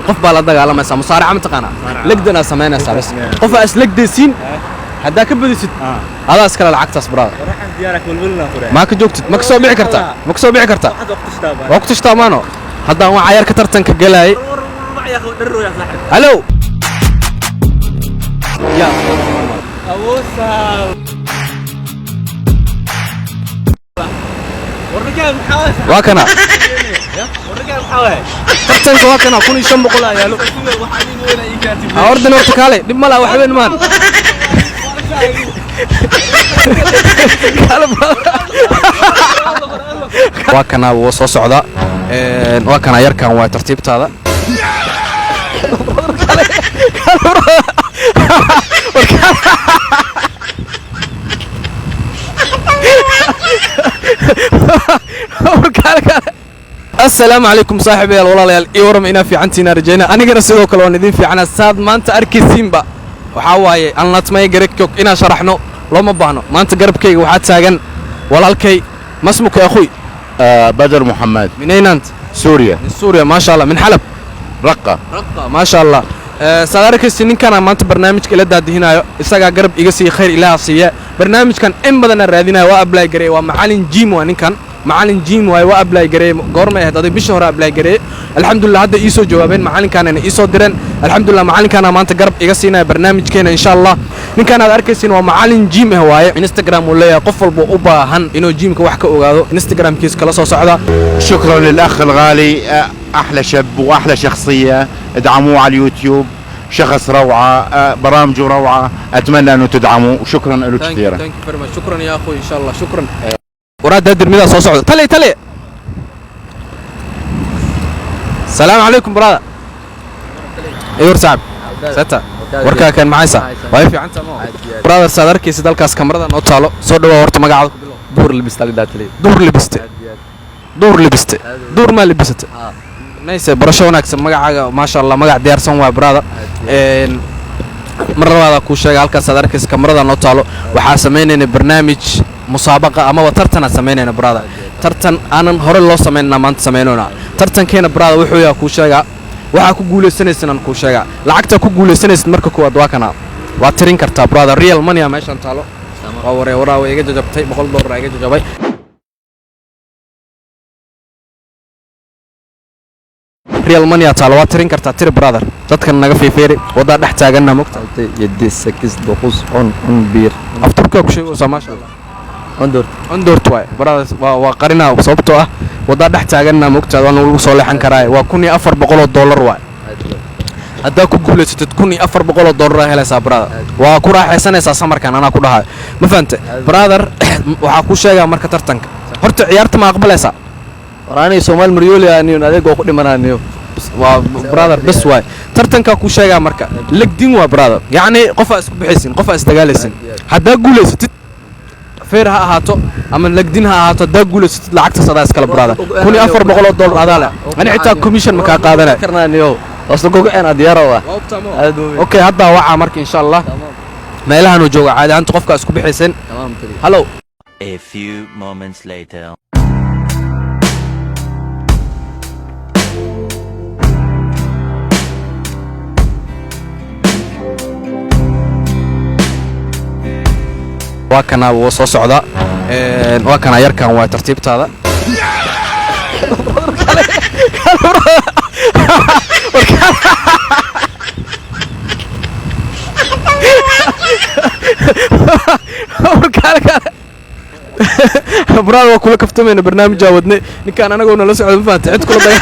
qof baa la dagaalamaysa musaaraca ma taqaana legdana sameynaysa bas qof as legdaysiin hadda ka badisid adaas kala lacagtaas brada waxaan diyaarka walwalna qore ma ka joogtid ma ka soo bixi kartaa waqti ishtaamaano haddaan waa cayarka tartanka galay halo ya awoosa waa kana warkaan maxaa tartanka waa kana 1500 ayaalo ordin horta kaale dib ma laha waxba maan waa kana wuu soo socda waa kana yarkan waa tartiibtaada السلام عليكم صاحبي والله يا ورم إنا في عنتنا رجينا أنا جرسيدو كلون ندين في عنا ساد ما أنت أركي سيمبا وحواي أنا تماي جريكوك إنا شرحنا لو ما بانو ما أنت جرب كي وحد ساجن ولا الكي ما اسمك يا أخوي بدر محمد. من أين أنت؟ سوريا. من سوريا ما شاء الله من حلب. رقة ما شاء الله. سأدرك السنين كان ما أنت برنامج كلا داد هنا إستاجا جرب يجسي خير إله صيا برنامج كان إم بدنا الرادينا وأبلاي جري ومعلن جيم وأنا كان معلن جيم وأبلاي جري قرمة هذا بيشهر أبلاي جري الحمد لله هذا إيسو جوابين معلن كان أنا إيسو درن الحمد لله معلن كان ما أنت جرب يجسينا برنامج كنا إن شاء الله من كان هذا أركسين ومعلن جيم هواي إنستغرام ولا قفل بأوبا هن إنه جيم كوحك وقاعد إنستغرام كيس كلا صعدة. شكرا للأخ الغالي أحلى شاب وأحلى شخصية ادعموه على اليوتيوب شخص روعة برامجه روعة أتمنى أنه تدعموه وشكرا له كثيرا. شكرا يا أخوي إن شاء الله شكرا. وراد هدر ميدا صعدة تلي السلام عليكم برادة ايور صعب ستا وركا كان معي سا واي في عنتا مو برادة سادركي سيدال كاس كاميرا نو تالو سو دوا ورت مغاعد دور لبست على داتلي دور لبست دور ما لبست نيس برشا wanaagsan magacaaga ma sha Allah magac diyaarsan waa brada mar labaad ku sheegay halka sadarkiis kamarada noo taalo waxa sameeynayna barnaamij musaabaqa ama tartan sameeynayna brada tartan aanan hore loo sameeyna maanta sameeynona tartankeena brada wuxuu yaa ku sheega waxa ku guuleysanaysan ku sheega lacagta ku guuleysanaysan marka kuwaad waa kana waa tirin kartaa brada real money meeshan taalo waa waraa iga jajabtay $100 iga jajabay real money taalo waa tirin kartaa tir brother dadkan naga fiifeeri wada dhex taagana mogtahay يدي سكس دقوس on بير afturka ku sheego ma sha Allah on door way brother waa qarina sababtoo ah wada dhex taagana mogtahay waan ugu soo leexan karaa waa $1400 waay hadda ku guuleysatid $1400 helaysaa brother waa ku raaxaysanaysaa samarkan ana ku dhahay ma fahantay brother waxa ku sheegaa marka tartanka horta ciyaarta ma aqbalaysaa وراني سومال مريولي أني أديك وأخذ منانيو برادر بس واي ترتنكا كو شيغا marka legdin waa brother yaani qof isku bixaysin qof isdagaalaysin hadaa guuleysatid feer ha ahaato ama legdin ha ahaato hadaa guuleysatid lacagta sadaa iskala brother $1400 adaa leh ani xitaa commission ma ka qaadanay karnaaniyo asoo gogo aan diyaar ah okay hadda waxa marka insha Allah meelahan uu joogo caadi ahaan qofka isku bixaysin hello a few moments later waa kana wuu soo socda waa kana yarkan waa tartiibtaada brother waa kula kaftamayna barnaamij wadnay ninkaan anagu nala socdo ma fahanti cid kula daga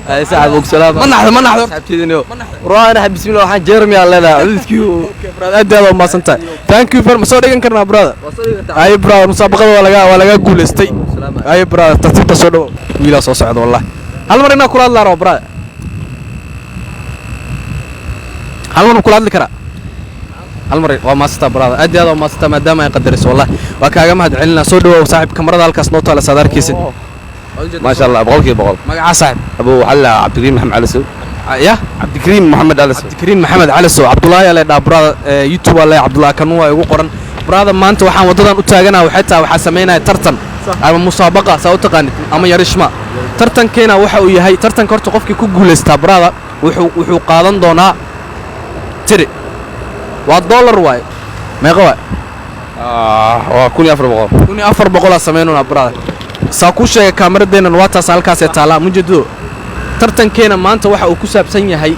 هاي ساعة بوك سلام ما نحضر حبتيني ورانا حب بسم الله وحن جيرمي الله لا عدتكيو brother aad aad ma santa thank you very much soo dhigan karnaa brother ay brother musaabaqada waa laga guuleystay ay brother tartiibta soo dhaw wiila soo socdo wallahi hal mar inaa kula hadlaaro brother hal mar kula hadli kara hal mar waa maasta brother aad aad ma santa maadaama ay qadariso wallahi waa kaaga mahad celinaa soo dhaw saaxiib kamarada halkaas noo taala sadarkiisa ما شاء الله بقولك مقع صاحب ابو حلا عبد الكريم محمد علسو يا عبد الكريم محمد علسو عبد الكريم محمد علسو عبد الله يا دا برا يوتيوب الله عبد الله كانوا ugu qoran brother maanta waxaan wadadan u taaganahay waxay tahay waxaa sameynaya tartan ama musaabaqa saa u taqaanid ama yarishma tartankeena waxa uu yahay tartanka horta qofkii ku guuleystaa brother wuxuu qaadan doonaa tiri waa dollar waay meeqa waay waa 1400 sameynuna brother saa ku sheegay kaamiradeena waa taas halkaas ee taala mujeedo tartankeena maanta waxa uu ku saabsan yahay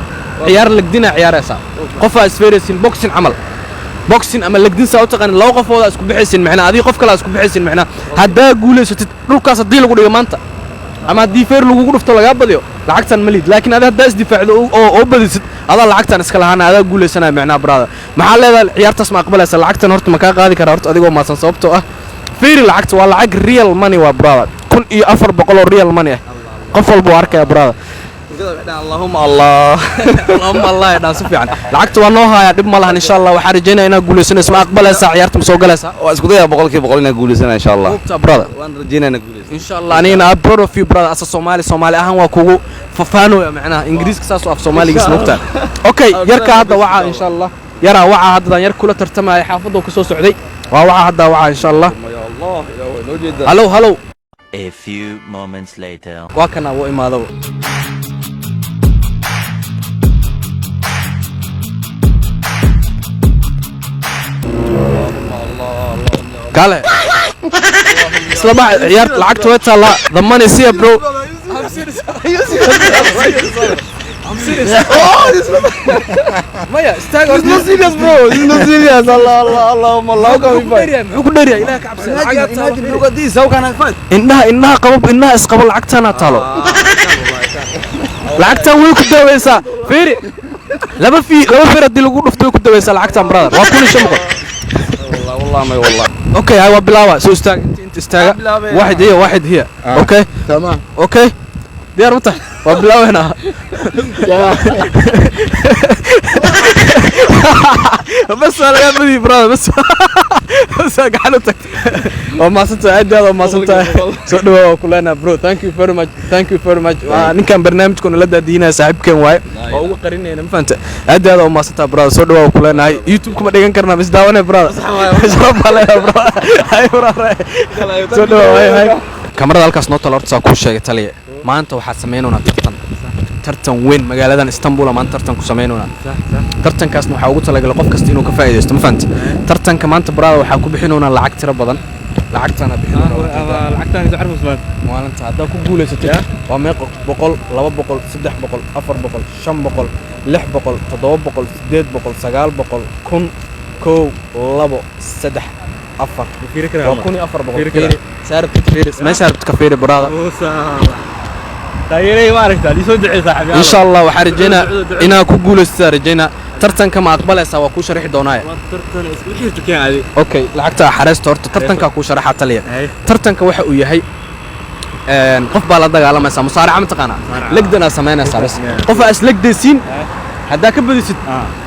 ciyaar lagdina ciyaaraysa qofa isfeeraysin boxing amal boxing ama lagdin saa u taqaan laba qofooda isku bixaysin macna adii qof kale isku bixaysin macna hadaa guuleysatid dhulkaas hadii lagu dhigo maanta ama hadii feer lagu dhufto laga badiyo lacagtan malid laakiin adaa hadaa isdifaacdo oo badisid adaa lacagtan iska lahaana adaa guuleysanaa macna brother maxaa leedahay ciyaartaas ma aqbalaysa lacagtan horta ma ka qaadi karaa horta adigoo maasan sababtoo ah feer lacagta waa lacag real money waa brother 1400 oo real money ah qof walba arkaya brother اللهم الله اللهم الله يا ناس فيعن لعقت ونوها يا دب مالها ان شاء الله وحرجينا هنا نقول سنه اسمع اقبل ساعه عيارت مسو غلسا واسكو ديا بقولكي بقولنا نقول سنه ان شاء الله برادر وان رجينا نقول ان شاء الله انينا برو في برادر اساس صومالي اهان وا كوغو ففانو معناها انجليز كساسو اف صومالي سنوقتا اوكي يركا هذا وعا ان شاء الله يرى وعا هذا ير كله ترتماي حافظه كسو سعودي وعا هذا وعا ان شاء الله يا الله لو جدا هلو هلو A few moments later. وكنا وإمادو قال اسلام عيارت لعقت ويتا لا ضماني سيا برو مايا استاغ نو سيريس برو نو سيريس الله الله اللهم الله محو ديريا الى كعبسه لغدي سو كان فات انها قبب انها اسقبل لعقتنا تالو لعقتها وي كدويسا فيري لما فير دي لو دفتو كدويسا لعقتها برادر وا كل شيء والله ما والله اوكي هاي بلاوا سو استاغ انت استاغ واحد هي اوكي تمام اوكي ديار متى وبلاوا هنا بس انا يا بدي برادر بس قعدتك وما صرت ادي وما صرت سو كلنا برو ثانك يو فيري ماتش ان كان برنامجكم لا دادينا صاحبكم واي oo ugu qarinayna ma fahanta aad aad oo maasanta brother soo dhawaad ku leenahay youtube kuma dhigan karnaa bis daawanay brother soo balay brother hay brother soo dhawaad hay kamarada halkaas noo talo horta ku sheegay taliye maanta waxaad sameeynoonaa tartan weyn magaaladan Istanbul maanta tartan ku sameeynoonaa tartankaasna waxa ugu talagalay qof kasta inuu ka faa'iideysto ma fahanta tartanka maanta brother waxa ku bixinoonaa lacag tiro badan lacagtana bixinoonaa lacagtan is arfus baan maalinta hadda ku guuleysatay waa meeq 100 200 300 400 500 600 700 800 900 1000 كو لبو سدح أفر وكوني أفر بقول سارب كفير ما سارب كفير برادر تايري مارك تالي سودعي صاحبي إن شاء الله وحرجينا إنا كقول السارجينا ترتن كما أقبل سوا كوش رح دوناي ترتن وحيرت كان عادي أوكي لعقتها حرست تورت ترتن كوش رح تليه ترتن كوح وياهي قف بالله على ما مصارع عم تقنا لقدنا سمينا سارس قف أس لقدسين هداك بديت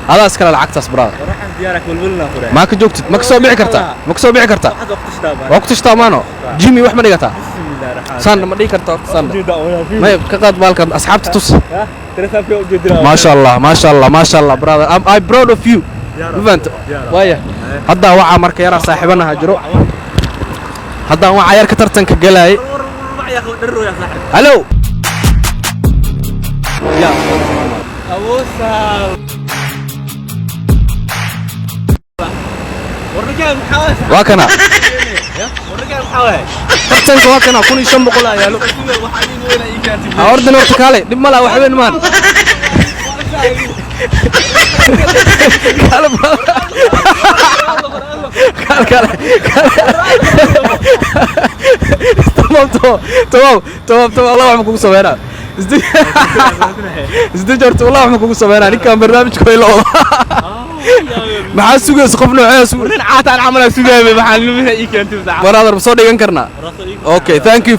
هذا اسكال العكس برادر روح ديارك بلبلنا قرا ما كجوجت ما كسو بيع كرتا ما كسو بيع كرتا وقت اشتامانو جيمي wax ma dhigata san ma dhigi karto san ma ka qaad balka asxaabta tus ما شاء الله brother I proud of you event waya hadda waxa marka yara saaxiibanaha jiro hadda waxa yar ka tartanka galay hello ya أبوسا والرجال محاوس واكنا والرجال محاوس tartanka waa kana 1500 ayaalo ordina horta kale dib mala wax weyn maan kale tamam Allah wax kugu sameeyna isdijirtu Allah wax kugu sameeyna ninkan barnaamijku ila maxaa sugays qof nooceeya sugan عاطل عملك سجابي محل منها إيكانتي brother soo dhigan karnaa okay thank you